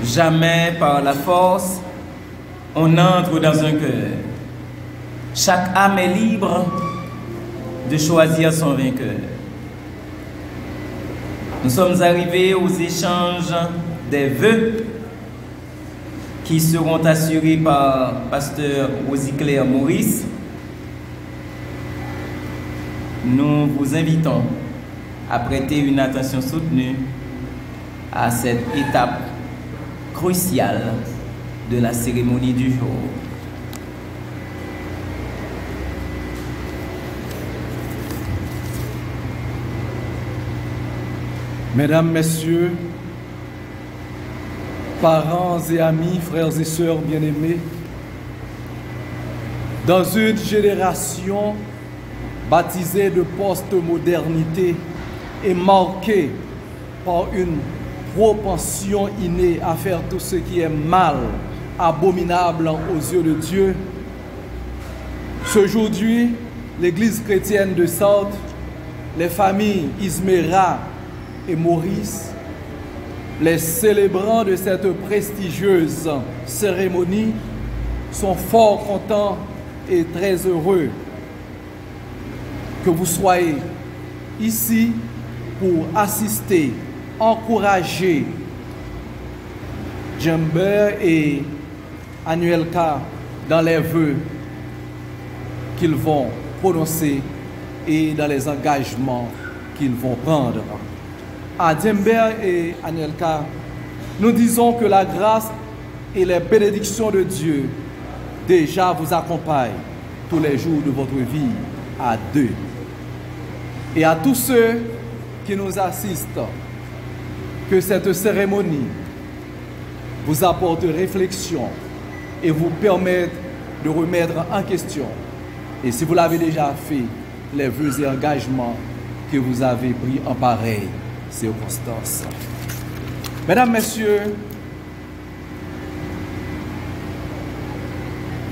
Jamais par la force, on entre dans un cœur. Chaque âme est libre de choisir son vainqueur. Nous sommes arrivés aux échanges des vœux qui seront assurés par Pasteur Rosie-Claire Maurice. Nous vous invitons à prêter une attention soutenue à cette étape cruciale de la cérémonie du jour. Mesdames, Messieurs, parents et amis, frères et sœurs bien-aimés, dans une génération baptisée de post-modernité et marquée par une propension innée à faire tout ce qui est mal, abominable aux yeux de Dieu, aujourd'hui, l'Église chrétienne de Sarthe, les familles Isméra et Maurice, les célébrants de cette prestigieuse cérémonie, sont fort contents et très heureux que vous soyez ici pour assister, encourager Djember et Anuelka dans les vœux qu'ils vont prononcer et dans les engagements qu'ils vont prendre. À Djember et Anuelka, nous disons que la grâce et les bénédictions de Dieu déjà vous accompagnent tous les jours de votre vie à deux. Et à tous ceux qui nous assistent, que cette cérémonie vous apporte réflexion et vous permette de remettre en question, et si vous l'avez déjà fait, les vœux et engagements que vous avez pris en pareille circonstance. Mesdames, Messieurs,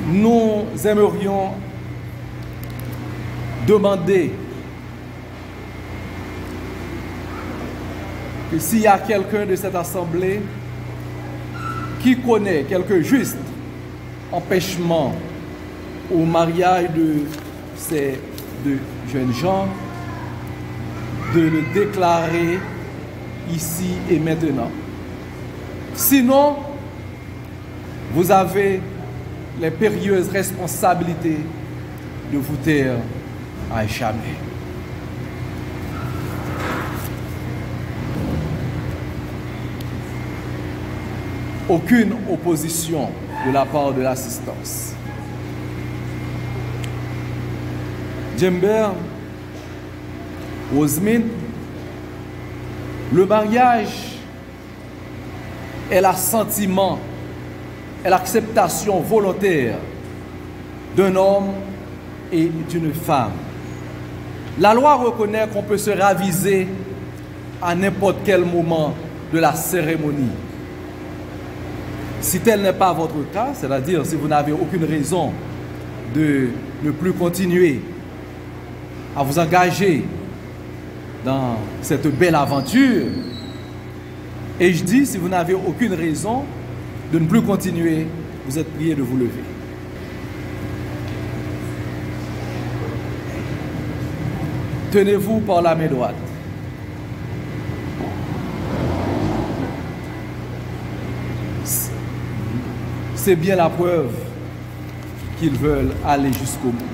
nous aimerions demander que s'il y a quelqu'un de cette assemblée qui connaît quelques justes empêchements au mariage de ces deux jeunes gens, de le déclarer ici et maintenant. Sinon, vous avez les périlleuses responsabilités de vous taire à jamais. Aucune opposition de la part de l'assistance. Djember, Rosemine, le mariage est l'assentiment, est l'acceptation volontaire d'un homme et d'une femme. La loi reconnaît qu'on peut se raviser à n'importe quel moment de la cérémonie. Si tel n'est pas votre cas, c'est-à-dire si vous n'avez aucune raison de ne plus continuer à vous engager dans cette belle aventure, et je dis, si vous n'avez aucune raison de ne plus continuer, vous êtes prié de vous lever. Tenez-vous par la main droite. C'est bien la preuve qu'ils veulent aller jusqu'au bout.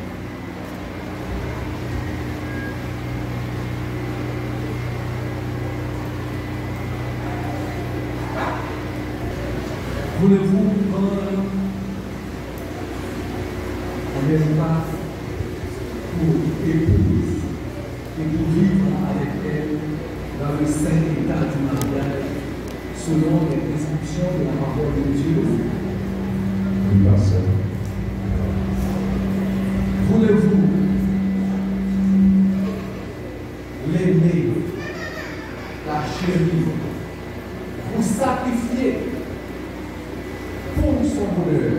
Voulez-vous prendre un espace pour épouse et pour vivre avec elle dans le saint état du mariage selon les prescriptions de la parole de Dieu? Voulez-vous l'aimer, la chérir, vous sacrifier pour son bonheur,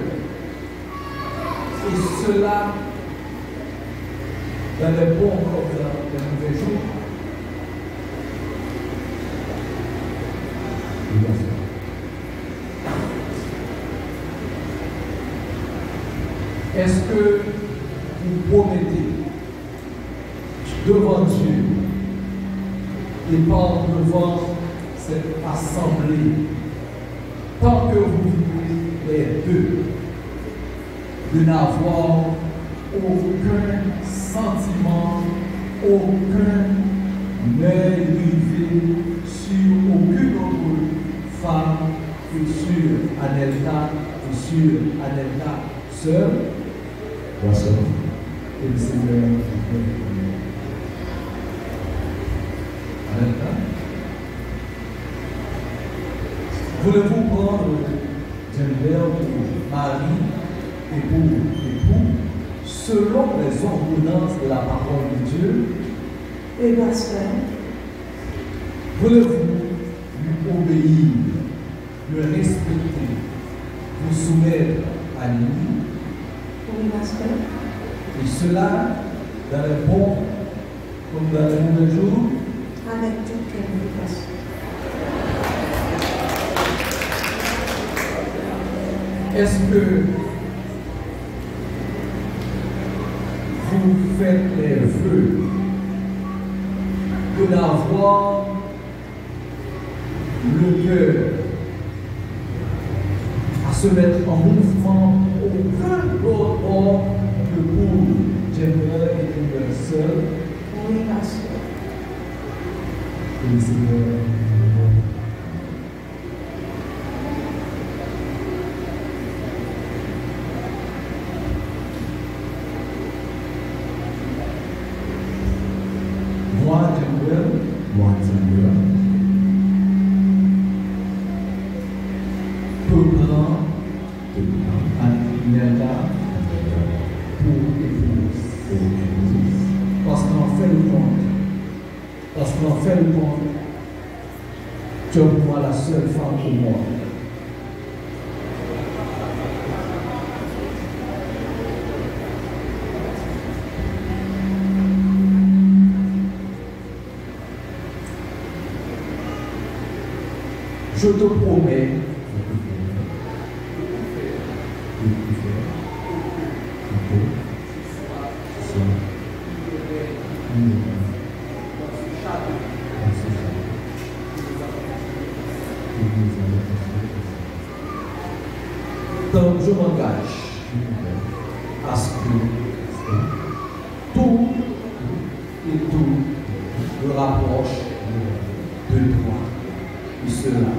et cela dans les bons comme dans les mauvais jours? Est-ce que vous promettez devant Dieu et par devant cette assemblée, tant que vous vivez les deux, de n'avoir aucun sentiment, aucun œil rivé sur aucune autre femme que sur Anelka et sur Anelka seule? Voici. Et le Seigneur Anelka. Voulez-vous prendre Jennifer pour mari et pour époux selon les ordonnances de la parole de Dieu? Et pasteur, Voulez-vous lui obéir, le respecter, vous soumettre à lui? oui, pasteur, Et cela dans les bons comme dans les mauvais jours? avec tout cœur, oui, pasteur. Est-ce que vous faites les vœux de n'avoir le cœur à se mettre en mouvement aucun autre homme que pour Jennifer et une seule? Oui, pasteur. Et le Seigneur. Moi, Jennifer, peux prendre Anelka pour épouse. Parce qu'en fait le compte, tu es pour moi la seule femme au monde. Je te promets donc je m'engage à ce que tout et tout me rapproche de toi. Et cela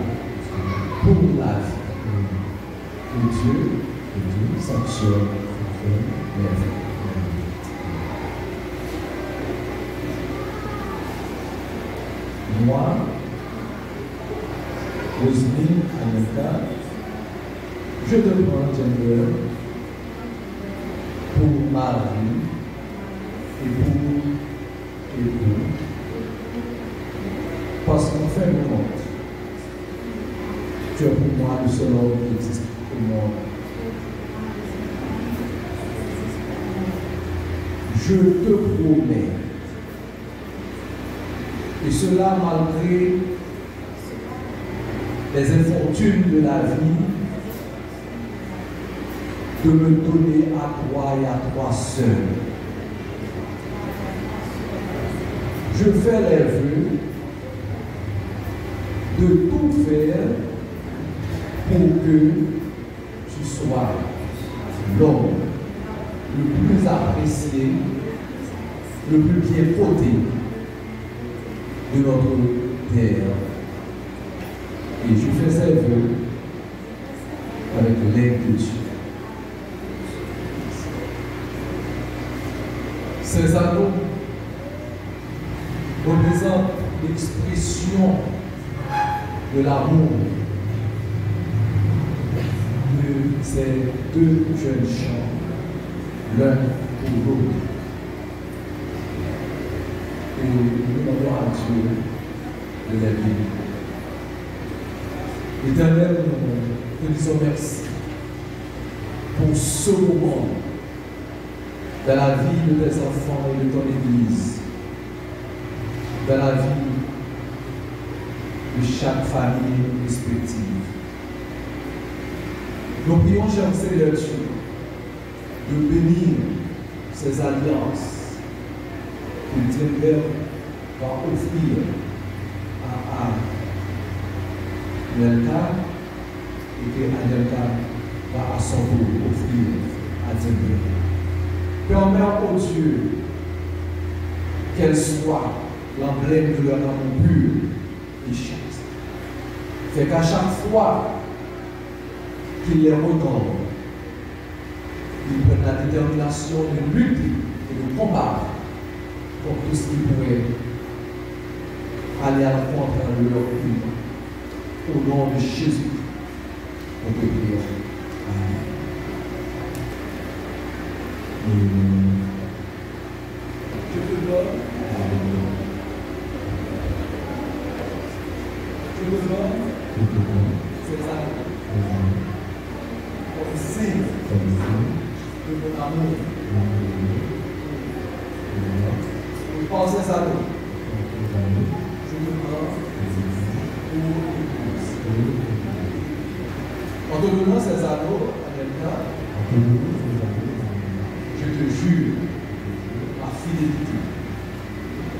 pour la vie. Que Dieu sanctionne les vies. Moi, Roselyne Anelka, je te prends Jennifer pour mari et pour époux. Parce qu'en fin de compte, tu es pour moi le seul homme qui existe au monde. Je te promets, et cela malgré les infortunes de la vie, de me donner à toi et à toi seul. Je fais les vœux de tout faire pour que tu sois l'homme le plus apprécié, le plus bien coté de notre terre. Et je fais ces vœux avec l'aide de Dieu. Ces anneaux représentent l'expression de l'amour de ces deux jeunes gens, l'un pour l'autre. Et nous demandons à Dieu de les bénir. Éternel, nous te disons merci pour ce moment dans la vie de tes enfants et de ton Église, dans la vie de chaque famille respective. Nous prions, cher Seigneur Dieu, de bénir ces alliances que Dieu va offrir à Anelka et que Anelka va à son tour offrir à Dieu. Permets au Dieu qu'elle soit l'emblème de leur amour pur et chaste. Fait qu'à chaque fois qu'il les regarde, ils prennent la détermination de lutter et de combattre contre tout ce qui pourrait aller à l'encontre de leur vie. Au nom de Jésus, on peut prier. Je te donne. Je te donne. C'est ça. Comme signe de mon amour. Vous pensez à nous. Je te donne pour épouse. En te donnant ces anneaux à quelqu'un, je te jure ma fidélité.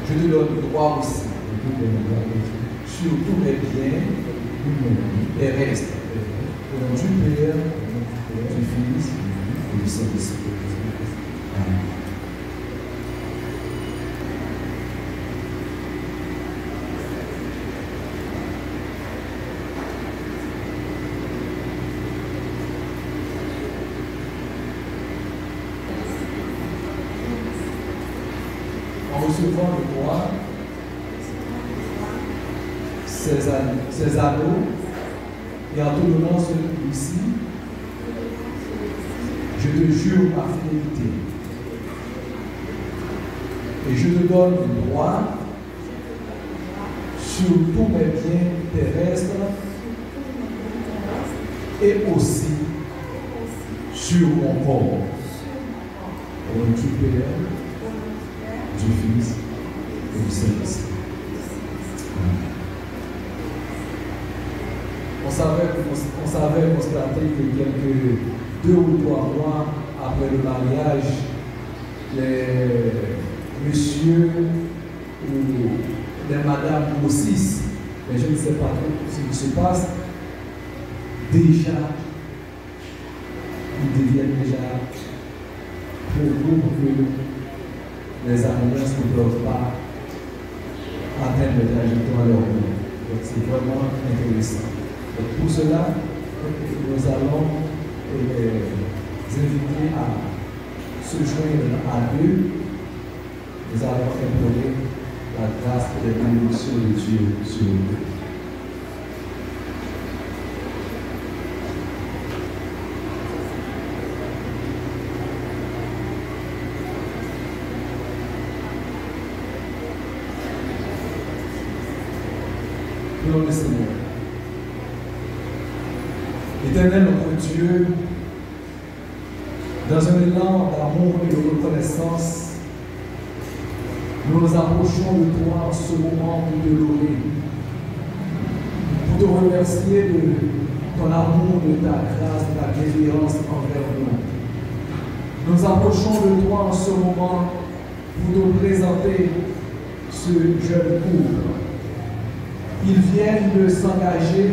Je te donne droit aussi sur tous mes biens et restes. Au nom du Père, du Fils et du Saint-Esprit. Amen. En recevant le roi, ses anneaux, et en te donnant celui-ci, je te jure ma fidélité. Et je te donne le droit sur tous mes biens terrestres et aussi sur mon corps. Au nom du Père, du Fils et du Saint-Esprit. On savait constater que quelques 2 ou 3 mois après le mariage, les messieurs ou les madames grossissent, mais je ne sais pas ce qui se passe. Déjà, ils deviennent déjà trop lourds que les alliances ne peuvent pas atteindre le trajectoire à leur vie. Donc c'est vraiment intéressant. Donc pour cela, nous allons les inviter à se joindre à eux. Nous allons implorer la grâce et la bénédiction de Dieu sur eux. Prions le Seigneur. Éternel notre Dieu, dans un élan d'amour et de reconnaissance, nous nous approchons de toi en ce moment pour te louer, pour te remercier de ton amour, de ta grâce, de ta bienveillance envers nous. Nous approchons de toi en ce moment pour te présenter ce jeune couple. Ils viennent de s'engager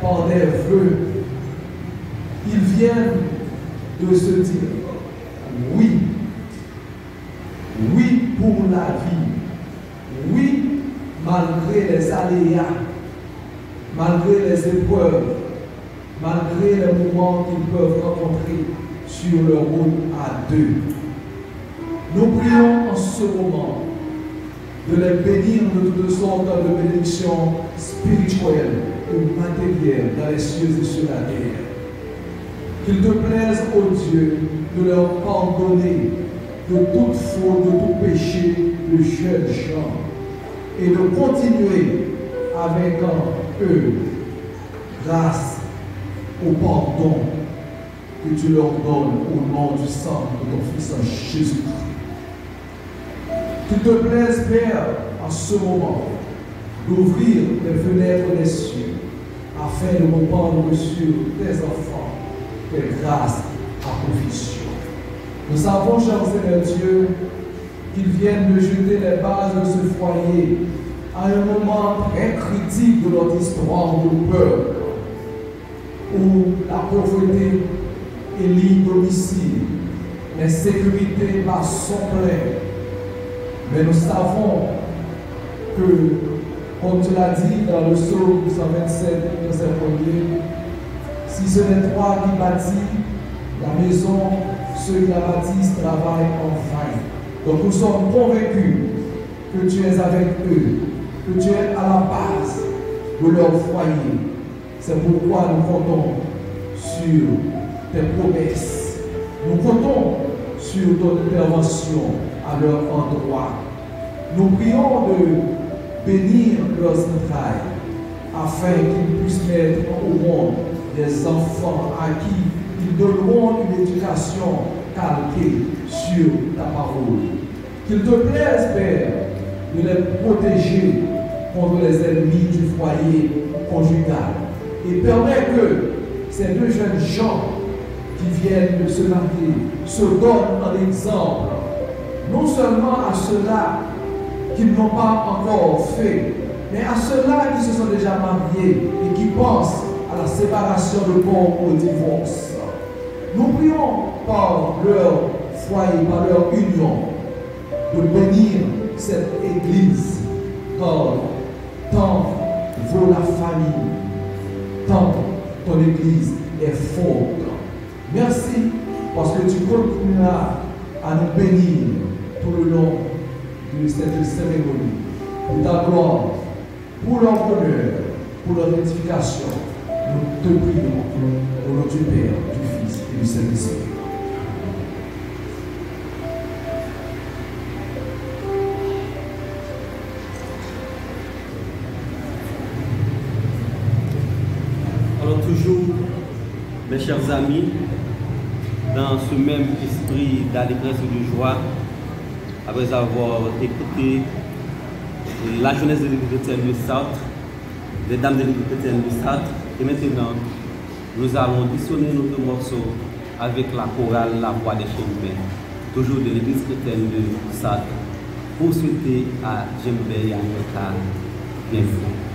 par des vœux. Ils viennent de se dire oui, oui pour la vie, oui malgré les aléas, malgré les épreuves, malgré les moments qu'ils peuvent rencontrer sur leur route à deux. Nous prions en ce moment de les bénir de toutes sortes de bénédictions spirituelles ou matérielles dans les cieux et sur la terre. Qu'il te plaise, ô Dieu, de leur pardonner de toute faute, de tout péché de jeunes gens et de continuer avec eux grâce au pardon que tu leur donnes au nom du sang de ton Fils Jésus. Qu'il te plaise, Père, en ce moment, d'ouvrir les fenêtres des cieux afin de répandre sur tes enfants tes grâces à provision. Nous savons, cher Seigneur Dieu, qu'ils viennent de jeter les bases de ce foyer à un moment très critique de notre histoire de peuple, où la pauvreté élit domicile, l'insécurité bat son plein. Mais nous savons que, comme tu l'as dit dans le psaume 127, verset 1er, si ce n'est toi qui bâtis la maison, ceux qui la bâtissent travaillent en vain. Donc nous sommes convaincus que tu es avec eux, que tu es à la base de leur foyer. C'est pourquoi nous comptons sur tes promesses. Nous comptons sur ton intervention à leur endroit. Nous prions de bénir leurs entrailles afin qu'ils puissent mettre au monde des enfants à qui ils donneront une éducation calquée sur ta parole. Qu'il te plaise, Père, de les protéger contre les ennemis du foyer conjugal. Et permet que ces deux jeunes gens qui viennent de se marier se donnent un exemple, non seulement à ceux-là qui ne l'ont pas encore fait, mais à ceux-là qui se sont déjà mariés et qui pensent à la séparation de corps ou au divorce. Nous prions par leur foyer, par leur union, de bénir cette Église, car tant vaut la famille, tant ton Église est forte. Merci parce que tu continueras à nous bénir tout le long de cette cérémonie, pour ta gloire, pour leur bonheur, pour leur édification. Nous te prions au nom du Père, du Fils et du Saint-Esprit. Alors toujours, mes chers amis, dans ce même esprit d'allégresse et de joie, après avoir écouté la jeunesse de l'Église chrétienne de Sartre, les dames de l'Église chrétienne de Sartre, et maintenant, nous allons dissonner notre morceau avec la chorale La Voix des Chérubins, toujours de l'Église chrétienne de Sartre, pour souhaiter à Djembé et à Anouel Ka bienvenue.